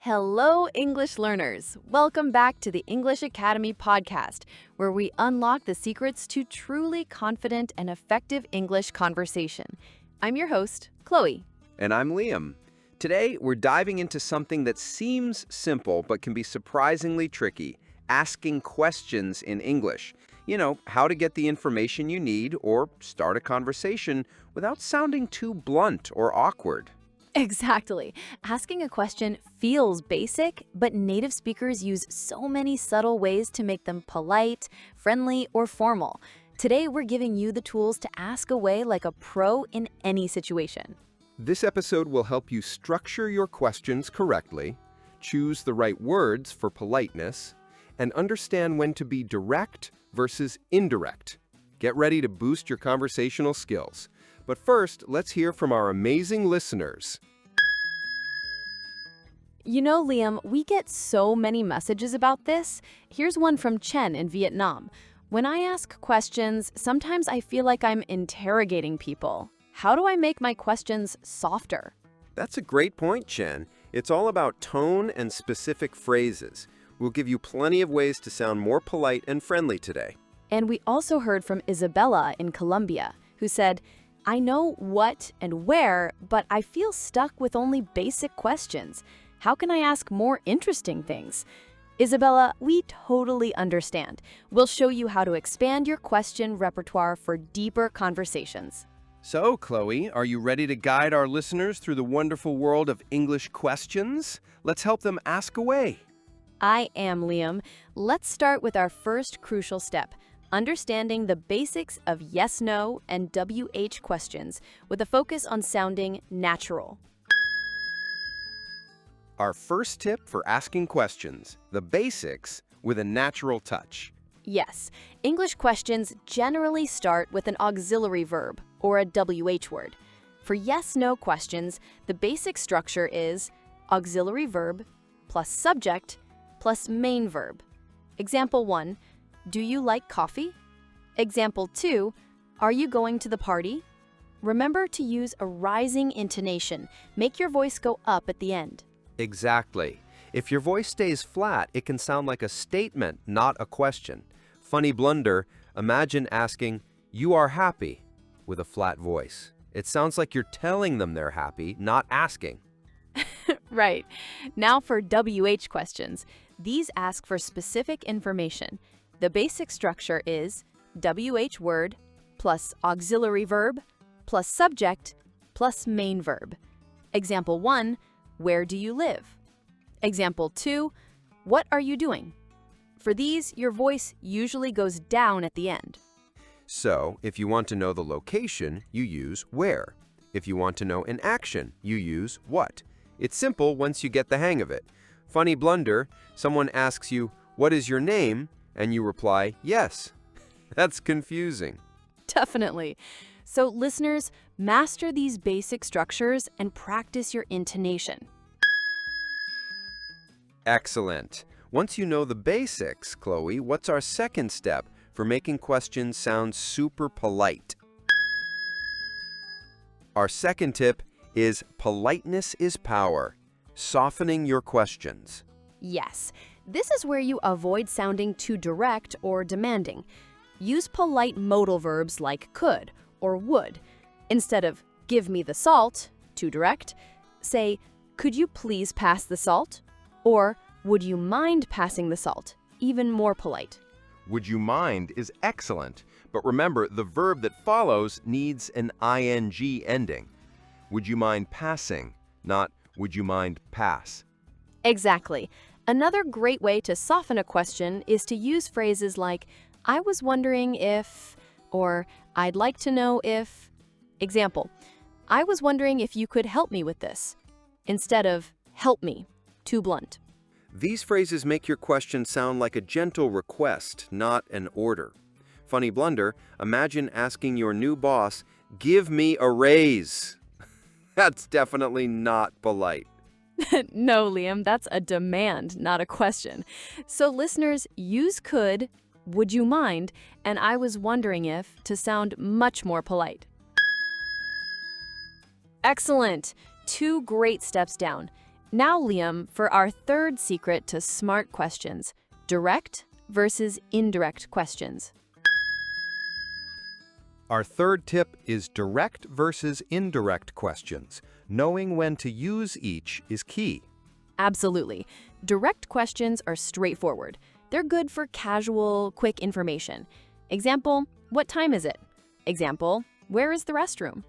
Hello, English learners! Welcome back to the English Academy podcast, where we unlock the secrets to truly confident and effective English conversation. I'm your host, Chloe. And I'm Liam. Today, we're diving into something that seems simple but can be surprisingly tricky, asking questions in English. You know, how to get the information you need or start a conversation without sounding too blunt or awkward. Exactly. Asking a question feels basic, but native speakers use so many subtle ways to make them polite, friendly, or formal. Today, we're giving you the tools to ask away like a pro in any situation. This episode will help you structure your questions correctly, choose the right words for politeness, and understand when to be direct versus indirect. Get ready to boost your conversational skills. But first, let's hear from our amazing listeners. You know, Liam, we get so many messages about this. Here's one from Chen in Vietnam. When I ask questions, sometimes I feel like I'm interrogating people. How do I make my questions softer? That's a great point, Chen. It's all about tone and specific phrases. We'll give you plenty of ways to sound more polite and friendly today. And we also heard from Isabella in Colombia, who said, I know what and where, but I feel stuck with only basic questions. How can I ask more interesting things? Isabella, we totally understand. We'll show you how to expand your question repertoire for deeper conversations. So, Chloe, are you ready to guide our listeners through the wonderful world of English questions? Let's help them ask away. I am, Liam. Let's start with our first crucial step. Understanding the basics of yes, no, and WH questions with a focus on sounding natural. Our first tip for asking questions, the basics with a natural touch. Yes, English questions generally start with an auxiliary verb or a WH word. For yes-no questions, the basic structure is auxiliary verb plus subject plus main verb. Example 1. Do you like coffee? Example 2, are you going to the party? Remember to use a rising intonation. Make your voice go up at the end. Exactly. If your voice stays flat, it can sound like a statement, not a question. Funny blunder, imagine asking, "You are happy," with a flat voice. It sounds like you're telling them they're happy, not asking. Right. Now for WH questions. These ask for specific information. The basic structure is WH word plus auxiliary verb plus subject plus main verb. Example 1, where do you live? Example 2, what are you doing? For these, your voice usually goes down at the end. So, if you want to know the location, you use where. If you want to know an action, you use what. It's simple once you get the hang of it. Funny blunder, someone asks you, "What is your name?" and you reply, "Yes." That's confusing. Definitely. So listeners, master these basic structures and practice your intonation. Excellent. Once you know the basics, Chloe, what's our second step for making questions sound super polite? Our second tip is politeness is power, softening your questions. Yes, this is where you avoid sounding too direct or demanding. Use polite modal verbs like could or would. Instead of give me the salt, too direct, say, could you please pass the salt? Or would you mind passing the salt? Even more polite. Would you mind is excellent, but remember the verb that follows needs an ing ending. Would you mind passing, not would you mind pass? Exactly. Another great way to soften a question is to use phrases like, I was wondering if, or I'd like to know if. Example, I was wondering if you could help me with this, instead of help me, too blunt. These phrases make your question sound like a gentle request, not an order. Funny blunder, imagine asking your new boss, "Give me a raise." That's definitely not polite. No, Liam, that's a demand, not a question. So listeners, use could, would you mind, and I was wondering if to sound much more polite. Excellent. 2 great steps down. Now, Liam, for our third secret to smart questions, direct versus indirect questions. Our third tip is direct versus indirect questions. Knowing when to use each is key. Absolutely. Direct questions are straightforward. They're good for casual, quick information. Example, what time is it? Example, where is the restroom?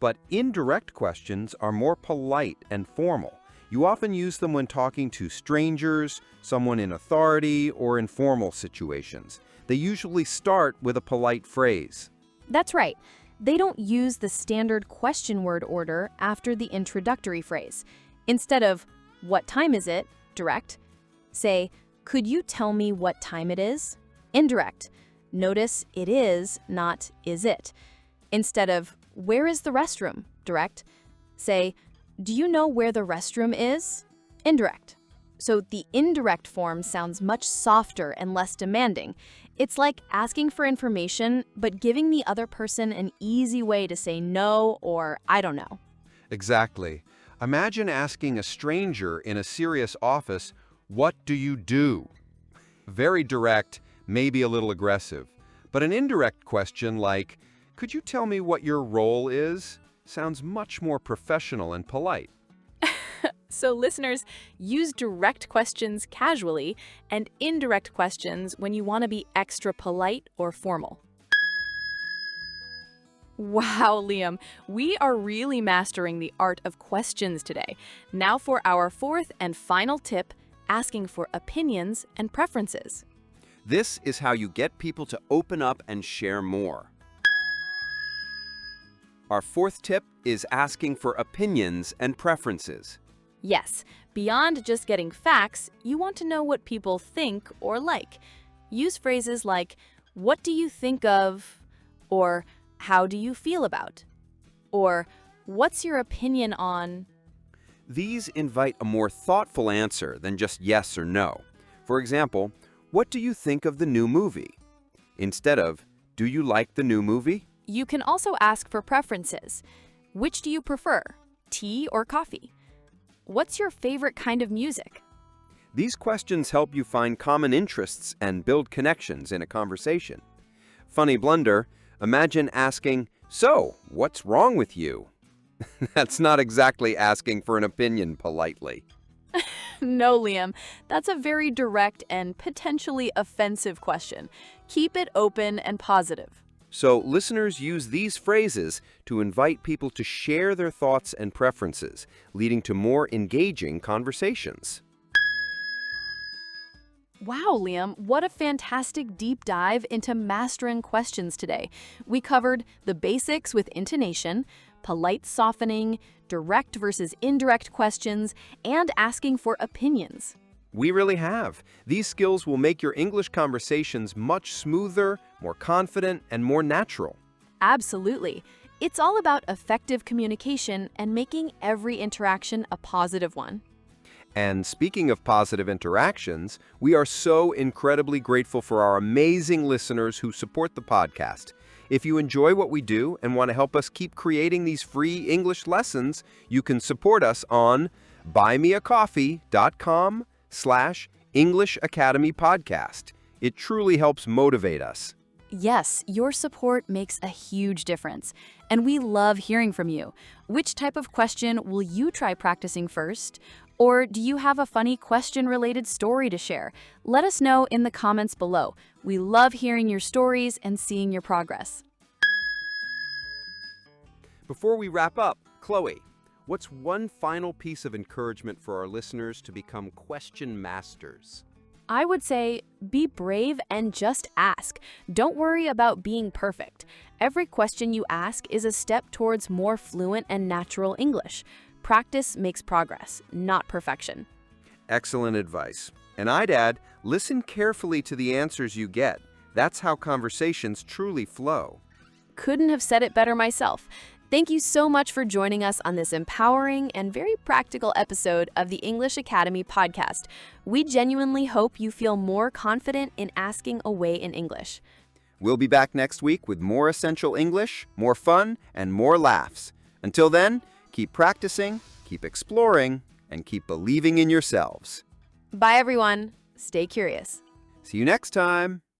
But indirect questions are more polite and formal. You often use them when talking to strangers, someone in authority, or in formal situations. They usually start with a polite phrase. That's right. They don't use the standard question word order after the introductory phrase. Instead of, what time is it? Direct. Say, could you tell me what time it is? Indirect. Notice it is, not is it. Instead of, where is the restroom? Direct. Say, do you know where the restroom is? Indirect. So the indirect form sounds much softer and less demanding. It's like asking for information, but giving the other person an easy way to say no or I don't know. Exactly. Imagine asking a stranger in a serious office, what do you do? Very direct, maybe a little aggressive. But an indirect question like, could you tell me what your role is? Sounds much more professional and polite. So listeners, use direct questions casually and indirect questions when you want to be extra polite or formal. Wow, Liam, we are really mastering the art of questions today. Now for our fourth and final tip, asking for opinions and preferences. This is how you get people to open up and share more. Our fourth tip is asking for opinions and preferences. Yes, beyond just getting facts, you want to know what people think or like. Use phrases like, what do you think of? Or, how do you feel about? Or, what's your opinion on? These invite a more thoughtful answer than just yes or no. For example, what do you think of the new movie? Instead of, do you like the new movie? You can also ask for preferences. Which do you prefer, tea or coffee? What's your favorite kind of music? These questions help you find common interests and build connections in a conversation. Funny blunder, imagine asking, so, what's wrong with you? That's not exactly asking for an opinion politely. No, Liam, that's a very direct and potentially offensive question. Keep it open and positive. So listeners use these phrases to invite people to share their thoughts and preferences, leading to more engaging conversations. Wow, Liam, what a fantastic deep dive into mastering questions today. We covered the basics with intonation, polite softening, direct versus indirect questions, and asking for opinions. We really have. These skills will make your English conversations much smoother, more confident, and more natural. Absolutely. It's all about effective communication and making every interaction a positive one. And speaking of positive interactions, we are so incredibly grateful for our amazing listeners who support the podcast. If you enjoy what we do and want to help us keep creating these free English lessons, you can support us on buymeacoffee.com/EnglishAcademyPodcast. It truly helps motivate us. Yes, your support makes a huge difference, and we love hearing from you. Which type of question will you try practicing first? Or do you have a funny question-related story to share? Let us know in the comments below. We love hearing your stories and seeing your progress. Before we wrap up, Chloe, what's one final piece of encouragement for our listeners to become question masters? I would say be brave and just ask. Don't worry about being perfect. Every question you ask is a step towards more fluent and natural English. Practice makes progress, not perfection. Excellent advice. And I'd add, listen carefully to the answers you get. That's how conversations truly flow. Couldn't have said it better myself. Thank you so much for joining us on this empowering and very practical episode of the English Academy podcast. We genuinely hope you feel more confident in asking away in English. We'll be back next week with more essential English, more fun, and more laughs. Until then, keep practicing, keep exploring, and keep believing in yourselves. Bye, everyone. Stay curious. See you next time.